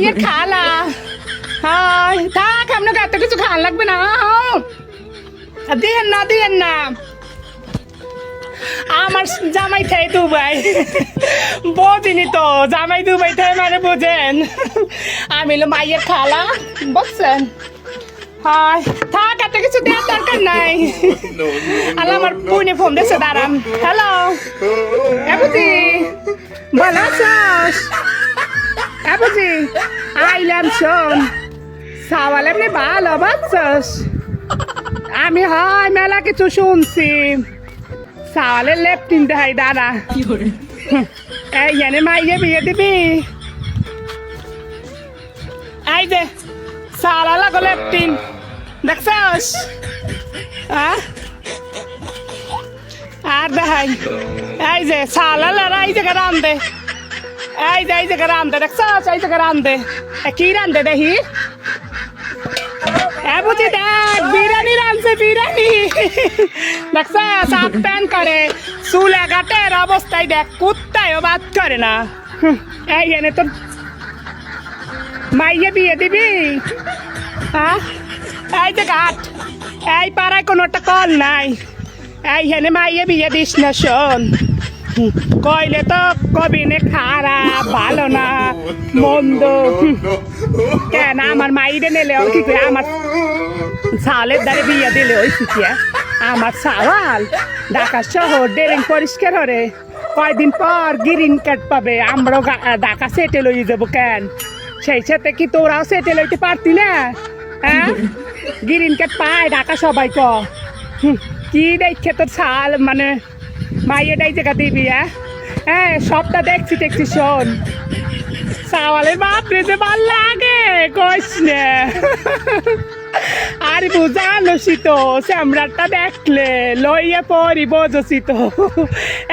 মাইয়ের খালা। হাই থাক, আপনাকে এত কিছু খাওয়া লাগবে না। দিয়েন না আমার জামাই থাই দুবাই, বোঝিনি তো জামাই দুবাই থাই মানে বোঝেন। আমি হলো মাইয়ের খালা, বুঝছেন? হাই থাক, এত কিছু দেওয়ার দরকার নাই। আল্লাহ আমার পুনে ফোন দিয়েছে, দাঁড়ান। হ্যালো বুঝি, ভালো আছিস? বুঝি আইলাম, শোন সাওয়াল এমনি ভালো বাচ্চাস। আমি হয় মেলা কিছু শুনছি, সাওয়ালের লেপটিন দেখাই দাঁড়া। এই জানে মাইয়ে বিয়ে দিবি, এই যে সালা লাগো লেপটিন দেখছস? আর দেখাই, এই যে সালা লারা এই জায়গা রান্ধে, এই জায়গা রান্ধে দেখছস? এই জায়গা রান্ধে, কি রান্ধে দেখি? বুঝি দেখ, বিরিয়ানি রাঁধছে, বিরিয়ানি দেখছ? সাত প্যান করে, চুল এগাটের অবস্থায় দেখ, কুত্তায়ও বাদ করে না। এই এনে তোর মাইয়ে বিয়ে দিবি? হ্যাঁ এই যে ঘাট, এই পাড়ায় কোনো একটা কল নাই, এই হেনে মাইয়ে বিয়ে দিস না। শোন, কইলে তো কবিনে খারাপ, ভালো না, মন্দ। কেন আমার মাইরে নেলে ওর কি করে? আমার সাওয়ালের দ্বারে বিয়ে দিলে ওই শিখিয়া আমার সাওয়াল ঢাকা শহর ড্রেন পরিষ্কার হরে, কয়দিন পর গ্রিন কার্ড পাবে, আমরাও ঢাকা সেটেল হয়ে যাবো। কেন সেই সাথে কি তোরাও সেটেল হইতে পারতি না? হ্যাঁ গ্রিন কার্ড পায় ঢাকা সবাই। কি দেখে তোর সাল মানে মাইয়েটাই জায়গা দিবি? হ্যাঁ সবটা দেখছি। শোন, সাওয়ালের বাপরে যে ভাল লাগে কইস না। আর বুঝানোসি তো, স্যামরাটা দেখলে লইয়া পরি বোঝছি তো,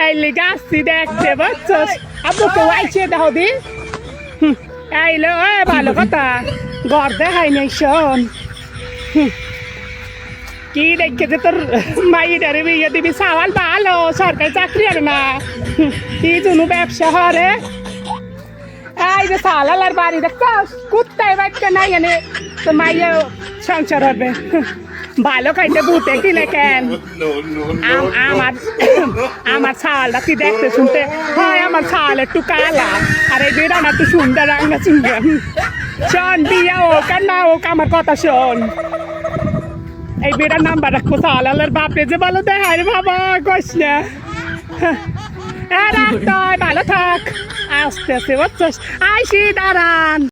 এই লিগে আসছি দেখতে, বুঝছস? আব্বুকে আইছে দেখো দি, এইলো ভালো কথা, ঘর দেখাই নাই। শোন, কি দেখে যে তোর মাইয়েটারে বিয়ে দিবি? সাওয়াল ভালো, সরকারি চাকরি আর না, কি জন্য ব্যবসা হরে। এই যে সালালার বাড়ি দেখছস? কুত্তায় বাচ্চা নাই, এনে তো মাইয়া সংসার হবে। ভালো খাইতে বুটে কিনে কেন? আমার ছালটা কি দেখতে শুনতে হয়? আমার ছাল একটু কালা, আর এই বেড়া না একটু সুন্দর রান্না চিনবেন। শোন, বিয়া হোক আর না হোক আমার কথা শোন, এই বেড়ার নাম্বার রাখবো। সালালার বাপরে যে ভালো দেখায় রে বাবা, কইস না। ভালো থাক, আস্তে আস্তে বুঝছস? আইসি, দাঁড়ান।